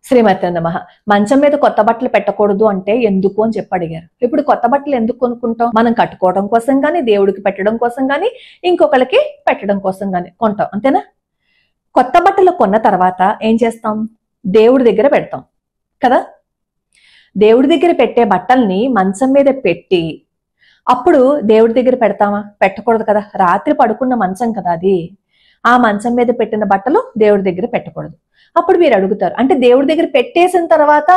శ్రీమతి నమః. మంచం మీద కొత్త బట్టలు పెట్టకూడదు అంటే ఎందుకు అని చెప్పి అడిగారు. ఇప్పుడు కొత్త బట్టలు ఎందుకు కొనుక్కుంటాం? మనం కట్టుకోవడం కోసం కానీ, దేవుడికి పెట్టడం కోసం కానీ, ఇంకొకరికి పెట్టడం కోసం కానీ కొంటాం, అంతేనా? కొత్త బట్టలు కొన్న తర్వాత ఏం చేస్తాం? దేవుడి దగ్గర పెడతాం కదా. దేవుడి దగ్గర పెట్టే బట్టల్ని మంచం మీద పెట్టి అప్పుడు దేవుడి దగ్గర పెడతామా? పెట్టకూడదు కదా. రాత్రి పడుకున్న మంచం కదా అది. ఆ మంచం మీద పెట్టిన బట్టలు దేవుడి దగ్గర పెట్టకూడదు. అప్పుడు మీరు అడుగుతారు, అంటే దేవుడి దగ్గర పెట్టేసిన తర్వాత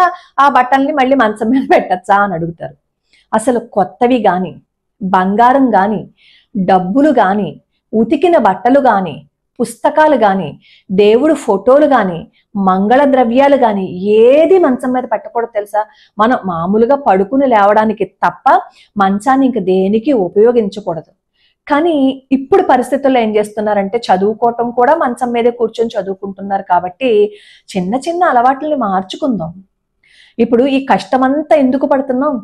ఆ బట్టల్ని మళ్ళీ మంచం మీద పెట్టచ్చా అని అడుగుతారు. అసలు కొత్తవి గాని, బంగారం గాని, డబ్బులు గాని, ఉతికిన బట్టలు గాని, పుస్తకాలు గాని, దేవుడు ఫోటోలు గాని, మంగళ ద్రవ్యాలు గాని ఏది మంచం మీద పెట్టకూడదు తెలుసా. మనం మామూలుగా పడుకుని లేవడానికి తప్ప మంచాన్ని ఇంక దేనికి ఉపయోగించకూడదు. కానీ ఇప్పుడు పరిస్థితుల్లో ఏం చేస్తున్నారంటే చదువుకోవటం కూడా మంచం మీదే కూర్చొని చదువుకుంటున్నారు. కాబట్టి చిన్న చిన్న అలవాట్లని మార్చుకుందాం. ఇప్పుడు ఈ కష్టమంతా ఎందుకు పడుతున్నాం?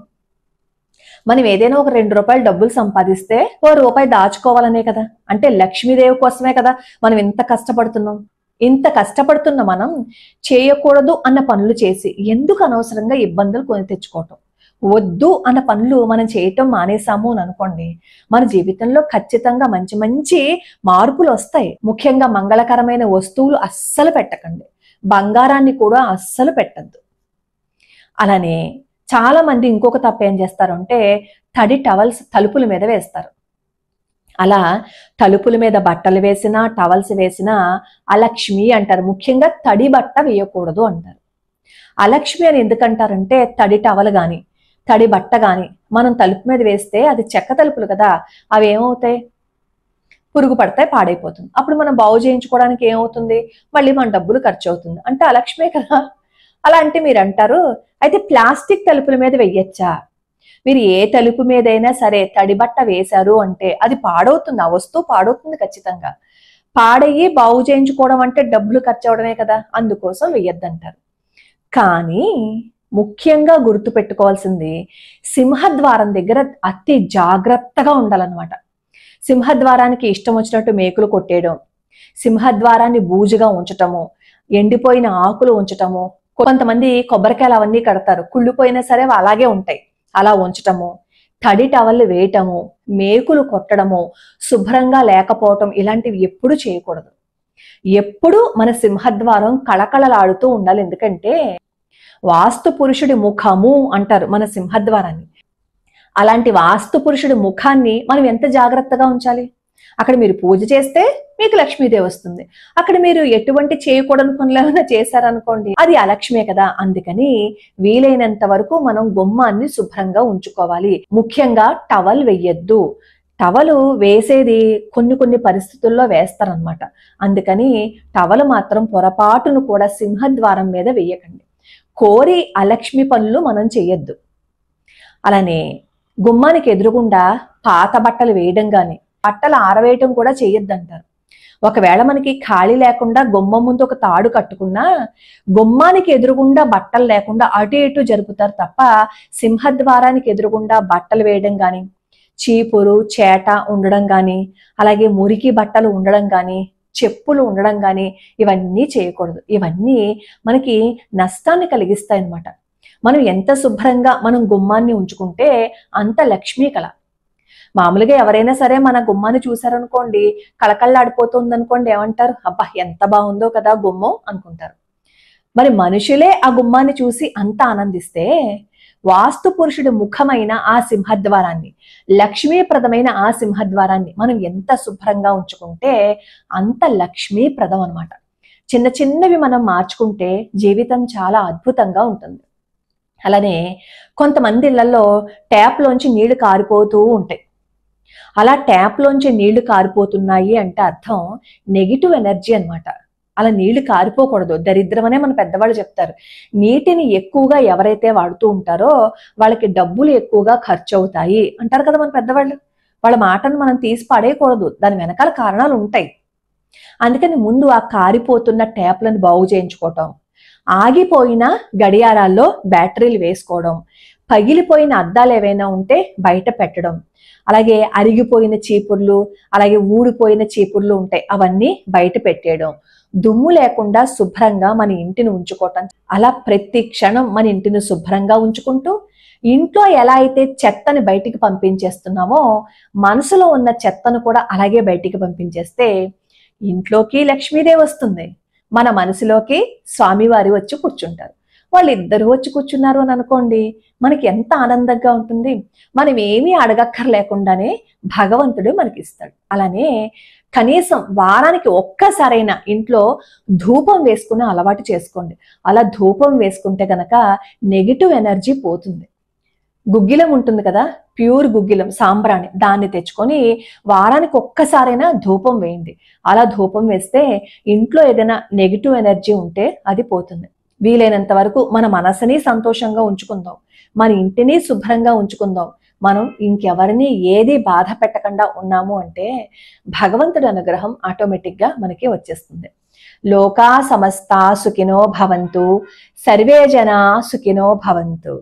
మనం ఏదైనా ఒక 2 రూపాయలు డబ్బులు సంపాదిస్తే ఓ రూపాయి దాచుకోవాలనే కదా. అంటే లక్ష్మీదేవి కోసమే కదా మనం ఇంత కష్టపడుతున్నాం. ఇంత కష్టపడుతున్న మనం చేయకూడదు అన్న పనులు చేసి ఎందుకు అనవసరంగా ఇబ్బందులు కొని తెచ్చుకోవటం? వద్దు అన్న పనులు మనం చేయటం మానేసాము అని అనుకోండి, మన జీవితంలో ఖచ్చితంగా మంచి మంచి మార్పులు వస్తాయి. ముఖ్యంగా మంగళకరమైన వస్తువులు అస్సలు పెట్టకండి. బంగారాన్ని కూడా అస్సలు పెట్టద్దు. అలానే చాలా మంది ఇంకొక తప్పు ఏం చేస్తారంటే తడి టవల్స్ తలుపుల మీద వేస్తారు. అలా తలుపుల మీద బట్టలు వేసినా, టవల్స్ వేసినా అలక్ష్మి అంటారు. ముఖ్యంగా తడి బట్ట వేయకూడదు అంటారు. అలక్ష్మి అని ఎందుకంటారంటే తడి టవల్ గాని, తడి బట్ట గాని మనం తలుపు మీద వేస్తే అది చెక్క తలుపులు కదా, అవి ఏమవుతాయి? పురుగు పడతాయి, పాడైపోతుంది. అప్పుడు మనం బాగు చేయించుకోవడానికి ఏమవుతుంది? మళ్ళీ మన డబ్బులు ఖర్చు అవుతుంది. అంటే అలక్ష్మే కదా. అలా అంటే మీరు అంటారు, అయితే ప్లాస్టిక్ తలుపుల మీద వెయ్యొచ్చా? మీరు ఏ తలుపు మీదైనా సరే తడి బట్ట వేశారు అంటే అది పాడవుతుంది, ఆ వస్తువు పాడవుతుంది ఖచ్చితంగా. పాడయ్యి బాగు చేయించుకోవడం అంటే డబ్బులు ఖర్చు అవడమే కదా, అందుకోసం వెయ్యొద్దంటారు. కానీ ముఖ్యంగా గుర్తు పెట్టుకోవాల్సింది సింహద్వారం దగ్గర అతి జాగ్రత్తగా ఉండాలన్నమాట. సింహద్వారానికి ఇష్టం వచ్చినట్టు మేకులు కొట్టేయడం, సింహద్వారాన్ని బూజుగా ఉంచటము, ఎండిపోయిన ఆకులు ఉంచటము, కొంతమంది కొబ్బరికాయలు అవన్నీ కడతారు, కుళ్ళిపోయినా సరే అలాగే ఉంటాయి, అలా ఉంచటము, తడి టవల్ వేయటము, మేకులు కొట్టడము, శుభ్రంగా లేకపోవటం ఇలాంటివి ఎప్పుడు చేయకూడదు. ఎప్పుడు మన సింహద్వారం కళకళలాడుతూ ఉండాలి. ఎందుకంటే వాస్తు పురుషుడి ముఖము అంటారు మన సింహద్వారాన్ని. అలాంటి వాస్తు పురుషుడి ముఖాన్ని మనం ఎంత జాగ్రత్తగా ఉంచాలి. అక్కడ మీరు పూజ చేస్తే మీకు లక్ష్మీదేవి వస్తుంది. అక్కడ మీరు ఎటువంటి చేయకూడని పనులు ఏమైనా చేశారనుకోండి, అది అలక్ష్మే కదా. అందుకని వీలైనంత వరకు మనం గుమ్మాన్ని శుభ్రంగా ఉంచుకోవాలి. ముఖ్యంగా టవల్ వెయ్యొద్దు. టవలు వేసేది కొన్ని పరిస్థితుల్లో వేస్తారనమాట. అందుకని టవల్ మాత్రం పొరపాటును కూడా సింహద్వారం మీద వేయకండి. కోరి అలక్ష్మి పనులు మనం చెయ్యొద్దు. అలానే గుమ్మానికి ఎదురుగుండా పాత బట్టలు వేయడం గాని, బట్టలు ఆరవేయటం కూడా చెయ్యొద్దంటారు. ఒకవేళ మనకి ఖాళీ లేకుండా గుమ్మం ముందు ఒక తాడు కట్టుకున్నా గుమ్మానికి ఎదురుగుండా బట్టలు లేకుండా అటు ఇటు జరుపుతారు తప్ప సింహద్వారానికి ఎదురుగుండా బట్టలు వేయడం గాని, చీపురు చేట ఉండడం గాని, అలాగే మురికి బట్టలు ఉండడం గాని, చెప్పులు ఉండడం గాని ఇవన్నీ చేయకూడదు. ఇవన్నీ మనకి నష్టాన్ని కలిగిస్తాయి అన్నమాట. మనం ఎంత శుభ్రంగా మనం గుమ్మాన్ని ఉంచుకుంటే అంత లక్ష్మీ కళ. మామూలుగా ఎవరైనా సరే మన గుమ్మాన్ని చూసారనుకోండి, కళకళలాడిపోతుంది అనుకోండి, ఏమంటారు? అబ్బా ఎంత బాగుందో కదా గుమ్మం అనుకుంటారు. మరి మనుషులే ఆ గుమ్మాన్ని చూసి అంత ఆనందిస్తే వాస్తు పురుషుడి ముఖమైన ఆ సింహద్వారాన్ని, లక్ష్మీప్రదమైన ఆ సింహద్వారాన్ని మనం ఎంత శుభ్రంగా ఉంచుకుంటే అంత లక్ష్మీప్రదం అనమాట. చిన్న చిన్నవి మనం మార్చుకుంటే జీవితం చాలా అద్భుతంగా ఉంటుంది. అలానే కొంతమంది ఇళ్లలో ట్యాప్లోంచి నీళ్లు కారిపోతూ ఉంటాయి. అలా ట్యాప్లోంచి నీళ్లు కారిపోతున్నాయి అంటే అర్థం నెగిటివ్ ఎనర్జీ అన్నమాట. అలా నీళ్లు కారిపోకూడదు, దరిద్రం అనే మన పెద్దవాళ్ళు చెప్తారు. నీటిని ఎక్కువగా ఎవరైతే వాడుతూ ఉంటారో వాళ్ళకి డబ్బులు ఎక్కువగా ఖర్చు అవుతాయి అంటారు కదా మన పెద్దవాళ్ళు. వాళ్ళ మాటను మనం తీసి పడేయకూడదు, దాని వెనకాల కారణాలు ఉంటాయి. అందుకని ముందు ఆ కారిపోతున్న ట్యాప్లను బాగు చేయించుకోవటం, ఆగిపోయిన గడియారాల్లో బ్యాటరీలు వేసుకోవడం, పగిలిపోయిన అద్దాలు ఏవైనా ఉంటే బయట పెట్టడం, అలాగే అరిగిపోయిన చీపుర్లు, అలాగే ఊడిపోయిన చీపుర్లు ఉంటాయి అవన్నీ బయట పెట్టేయడం, దుమ్ము లేకుండా శుభ్రంగా మన ఇంటిని ఉంచుకోవటం. అలా ప్రతి క్షణం మన ఇంటిని శుభ్రంగా ఉంచుకుంటూ ఇంట్లో ఎలా అయితే చెత్తని బయటికి పంపించేస్తున్నామో మనసులో ఉన్న చెత్తను కూడా అలాగే బయటికి పంపించేస్తే ఇంట్లోకి లక్ష్మీదేవి వస్తుంది, మన మనసులోకి స్వామివారి వచ్చి కూర్చుంటారు. వాళ్ళిద్దరూ వచ్చి కూర్చున్నారు అని అనుకోండి, మనకి ఎంత ఆనందంగా ఉంటుంది. మనం ఏమీ అడగక్కర్లేకుండానే భగవంతుడు మనకి ఇస్తాడు. అలానే కనీసం వారానికి ఒక్కసారైనా ఇంట్లో ధూపం వేసుకునే అలవాటు చేసుకోండి. అలా ధూపం వేసుకుంటే గనక నెగిటివ్ ఎనర్జీ పోతుంది. గుగ్గిలం ఉంటుంది కదా, ప్యూర్ గుగ్గిలం సాంబ్రాణి, దాన్ని తెచ్చుకొని వారానికి ఒక్కసారైనా ధూపం వేయండి. అలా ధూపం వేస్తే ఇంట్లో ఏదైనా నెగిటివ్ ఎనర్జీ ఉంటే అది పోతుంది. వీలైనంత వరకు మన మనసుని సంతోషంగా ఉంచుకుందాం, మన ఇంటిని శుభ్రంగా ఉంచుకుందాం. మనం ఇంకెవరిని ఏది బాధ పెట్టకుండా ఉన్నాము అంటే భగవంతుడి అనుగ్రహం ఆటోమేటిక్గా మనకి వచ్చేస్తుంది. లోకా సమస్తా సుఖినో భవంతు, సర్వే జనా సుఖినో భవంతు.